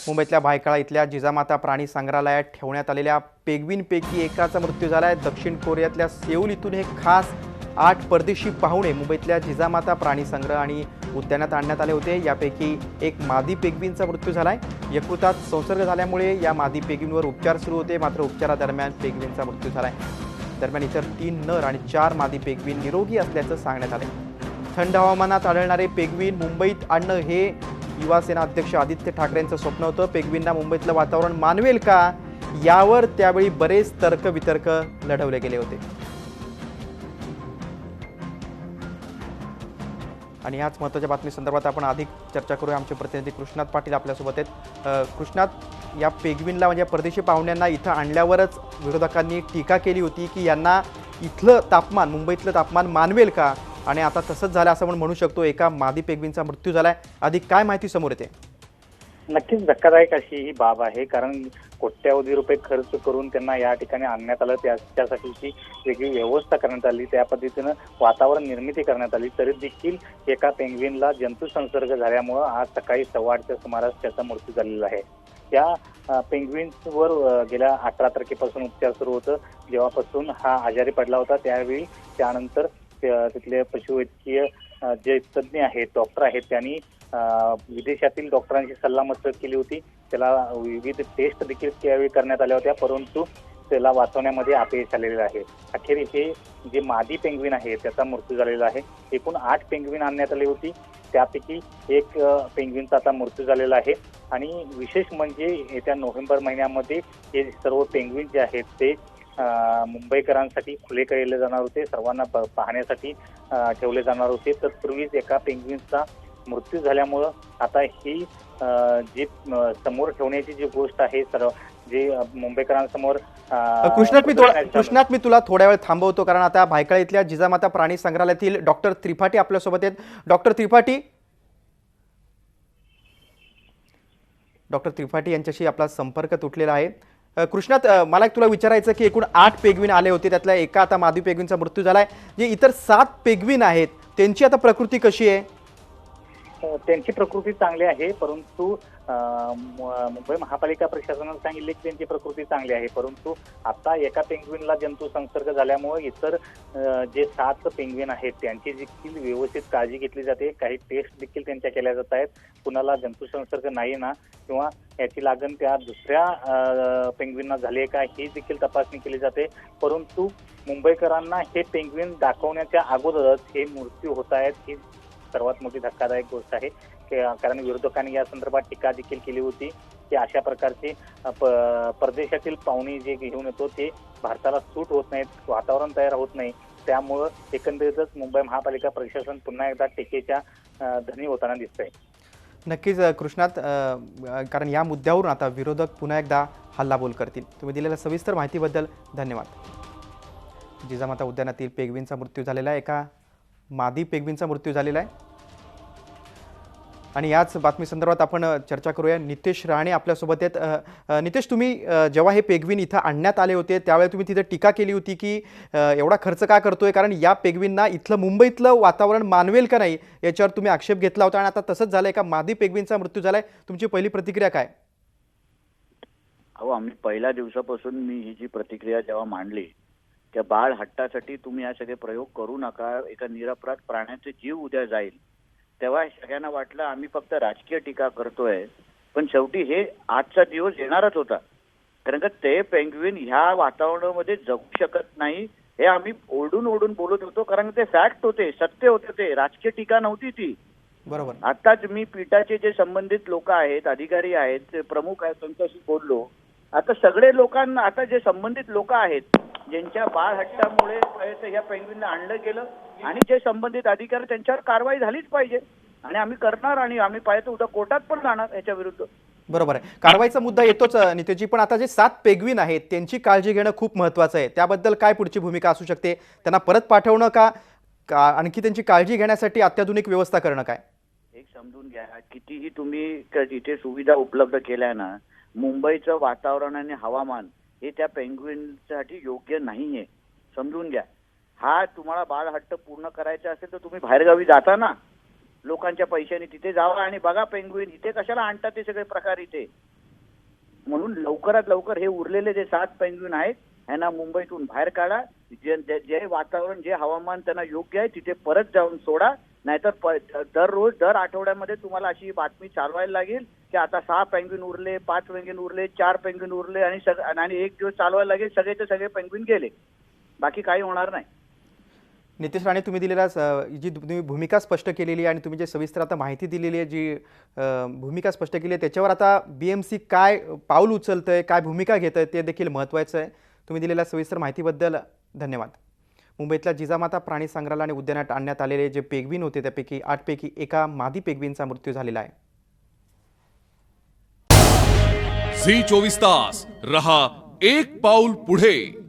मुंबईतल्या भायखळा इथल्या जिजामाता प्राणी संग्रहालयात ठेवण्यात आलेल्या पेंग्विनपैकी एकाचा मृत्यू झालाय। दक्षिण कोरियातल्या सेऊल इथून हे खास 8 परदेशी पाहुणे मुंबईतल्या जिजामाता प्राणी संग्रह आणि उद्यानात आणण्यात आले होते। यापैकी एक मादी पेंग्विनचा मृत्यू झालाय। यकृतात संसर्ग झाल्यामुळे या मादी पेंग्विनवर उपचार सुरू होते, मात्र उपचारादरम्यान पेंग्विनचा मृत्यू झालाय। दरम्यान इतर 3 नर आणि 4 मादी पेंग्विन निरोगी असल्याचं सांगण्यात आले। थंड हवामानात आढळणारे पेंग्विन मुंबईत आणणं हे युवासेना अध्यक्ष आदित्य ठाकरेंचं स्वप्न होतं। पेंग्विनना मुंबईतलं वातावरण मानवेल का, यावर त्यावेळी बरेच तर्कवितर्क लढवले गेले होते। आणि याच महत्त्वाच्या बातमी संदर्भात आपण अधिक चर्चा करूया। आमचे प्रतिनिधी कृष्णात पाटील आपल्यासोबत आहेत। कृष्णात, या पेंग्विनला म्हणजे परदेशी पाहुण्यांना इथं आणल्यावरच विरोधकांनी टीका केली होती की यांना इथलं तापमान, मुंबईतलं तापमान मानवेल का, आणि आता तसंच झालं असं आपण म्हणू शकतो। एका मादी पेंग्विनचा मृत्यू झालाय। अधिक काय माहिती समोर येते? नक्कीच धक्कादायक अशी ही बाब आहे, कारण कोट्यावधी रुपये खर्च करून त्यांना या ठिकाणी आणण्यात आलं। त्यासाठीची वेगळी व्यवस्था करण्यात आली, त्या पद्धतीनं वातावरण निर्मिती करण्यात आली, तरी देखील एका पेंग्विनला जंतू संसर्ग झाल्यामुळं आज सकाळी 8:15च्या सुमारास त्याचा मृत्यू झालेला आहे। त्या पेंग्विन्सवर गेल्या 18 तारखेपासून उपचार सुरू होतं। जेव्हापासून हा आजारी पडला होता त्यावेळी त्यानंतर तिथले पशुवैद्यकीय जे तज्ज्ञ आहेत, डॉक्टर आहेत, त्यांनी विदेशातील डॉक्टरांची सल्लामसलत केली होती। त्याला विविध टेस्ट देखील त्यावेळी करण्यात आल्या होत्या, परंतु त्याला वाचवण्यामध्ये अपयश आलेलं आहे। अखेर हे जे मादी पेंग्विन आहे त्याचा मृत्यू झालेला आहे। एकूण 8 पेंग्विन आणण्यात आली होती, त्यापैकी एक पेंग्विनचा आता मृत्यू झालेला आहे। आणि विशेष म्हणजे येत्या नोव्हेंबर महिन्यामध्ये हे सर्व पेंग्विन जे आहेत ते मुंबईकरांसाठी खुले केले जाणार होते, सर्वांना पाहण्यासाठी ठेवले जाणार होते। तत्पूर्वीच एका पेंग्विनचा मृत्यू झाल्यामुळं आता ही जी समोर ठेवण्याची जी गोष्ट आहे, सर्व जे मुंबईकरांसमोर कृष्णात, मी तुला थोड्या वेळ थांबवतो, कारण आता भायखळा इथल्या जिजामाता प्राणी संग्रहालयातील डॉक्टर त्रिपाठी आपल्यासोबत आहेत। डॉक्टर त्रिपाठी यांच्याशी आपला संपर्क तुटलेला आहे। कृष्णात, मला तुला विचारायचं की एकूण 8 पेंग्विन आले होते, त्यातल्या एका आता मादी पेंग्विनचा मृत्यू झालाय। जे इतर 7 पेंग्विन आहेत त्यांची आता प्रकृती कशी आहे? त्यांची प्रकृती चांगली आहे, परंतु मुंबई महापालिका प्रशासनाने सांगितले की त्यांची प्रकृती चांगली आहे, परंतु आता एका पेंग्विनला जंतू संसर्ग झाल्यामुळे इतर जे 7 पेंग्विन आहेत त्यांची देखील व्यवस्थित काळजी घेतली जाते। काही टेस्ट देखील त्यांच्या केल्या जात आहेत। कुणाला जंतू संसर्ग नाही ना, किंवा याची लागण त्या दुसऱ्या पेंग्विनना झाली आहे का, ही देखील तपासणी केली जाते। परंतु मुंबईकरांना हे पेंग्विन दाखवण्याच्या अगोदरच हे मृत्यू होत आहेत, ही सर्वात मोठी धक्कादायक गोष्ट आहे। कारण विरोधकांनी या संदर्भात टीका देखील केली होती की अशा प्रकारचे परदेशातील पाहुणे जे घेऊन येतो ते भारताला सूट होत नाहीत, वातावरण तयार होत नाही। त्यामुळं एकंदरीतच मुंबई महापालिका प्रशासन पुन्हा एकदा टीकेच्या धनी होताना दिसतंय। नक्कीच कृष्णात, कारण या मुद्द्यावरून आता विरोधक पुन्हा एकदा हल्लाबोल करतील। तुम्ही दिलेल्या सविस्तर माहितीबद्दल धन्यवाद। जिजामाता उद्यानातील पेंग्विनचा मृत्यू झालेला आहे, एका मादी पेंग्विनचा मृत्यू झालेला आहे। आणि याच बातमी संदर्भात आपण चर्चा करूया। नितेश राणे आपल्यासोबत आहेत। नितेश, तुम्ही जेव्हा हे पेंग्विन इथं आणण्यात आले होते त्यावेळी तुम्ही तिथे टीका केली होती की एवढा खर्च का करतोय, कारण या पेंग्विनना इथलं मुंबईतलं वातावरण मानवेल का नाही याच्यावर तुम्ही आक्षेप घेतला होता, आणि आता तसंच झालंय, एका मादी पेंग्विनचा मृत्यू झालाय। तुमची पहिली प्रतिक्रिया काय? आम्ही पहिल्या दिवसापासून मी ही जी प्रतिक्रिया जेव्हा मांडली, त्या बाळ हट्टासाठी तुम्ही हा सगळे प्रयोग करू नका, एका निरपराध प्राण्याचे जीव उद्या जाईल, तेव्हा सगळ्यांना वाटलं आम्ही फक्त राजकीय टीका करतोय। पण शेवटी हे आजचा दिवस येणारच होता, कारण का ते पेंग्विन ह्या वातावरणामध्ये जगू शकत नाही हे आम्ही ओरडून ओरडून बोलत होतो, कारण ते फॅक्ट होते, सत्य होते, ते राजकीय टीका नव्हती ती। बरोबर। आताच मी पीठाचे जे संबंधित लोक आहेत, अधिकारी आहेत, प्रमुख आहेत, त्यांच्याशी बोललो। आता सगळे लोकांना, आता जे संबंधित लोक आहेत ज्यांच्या बाळ हट्टामुळे ह्या पेंग्विनला आणलं गेलं, आणि जे संबंधित अधिकारी त्यांच्यावर कारवाई झालीच पाहिजे, आणि आम्ही करणार, आणि आम्ही पाहिजे उद्या कोर्टात पण जाणार याच्या विरुद्ध। बरोबर आहे, कारवाईचा मुद्दा येतोच नितेशजी, पण आता जे 7 पेंग्विन आहेत त्यांची काळजी घेणं खूप महत्त्वाचं आहे। त्याबद्दल काय पुढची भूमिका असू शकते? त्यांना परत पाठवणं का आणखी त्यांची काळजी घेण्यासाठी अत्याधुनिक व्यवस्था करणं काय? एक समजून घ्या, कितीही तुम्ही इथे सुविधा उपलब्ध केल्या ना, मुंबईचं वातावरण आणि हवामान हे त्या पेंग्विनसाठी योग्य नाहीये, समजून घ्या। हा तुम्हाला बाळ हट्ट पूर्ण करायचा असेल तर तुम्ही बाहेरगावी जाता ना, लोकांच्या पैशाने तिथे जावा आणि बघा पेंग्विन, इथे कशाला आणतात ते सगळे प्रकार इथे? म्हणून लवकरात लवकर हे उरलेले जे 7 पेंग्विन आहेत ह्यांना मुंबईतून बाहेर काढा. जे वातावरण, जे हवामान त्यांना योग्य आहे तिथे परत जाऊन सोडा. नाहीतर दररोज, दर आठवड्यामध्ये तुम्हाला अशी बातमी चालवायला लागेल की आता 6 पेंग्विन उरले, 5 पेंग्विन उरले, 4 पेंग्विन उरले आणि एक दिवस चालवायला लागेल सगळेचे सगळे पेंग्विन गेले. बाकी काही होणार नाही. नितेश राणे, तुम्ही दिलेला जी तुम्ही भूमिका स्पष्ट केलेली आहे आणि तुम्ही जे सविस्तर आता माहिती दिलेली आहे, जी भूमिका स्पष्ट केली आहे, त्याच्यावर आता BMC काय पाऊल उचलतंय, काय भूमिका घेत आहे ते देखील महत्त्वाचं आहे. तुम्ही दिलेल्या सविस्तर माहितीबद्दल धन्यवाद. मुंबईतल्या जिजामाता प्राणी संग्रहालय आणि उद्यानात आणण्यात आलेले जे पेग्विन होते त्यापैकी 8 पैकी एका मादी पेग्विनचा मृत्यू झालेला आहे. झी 24 तास रहा एक पाऊल पुढे.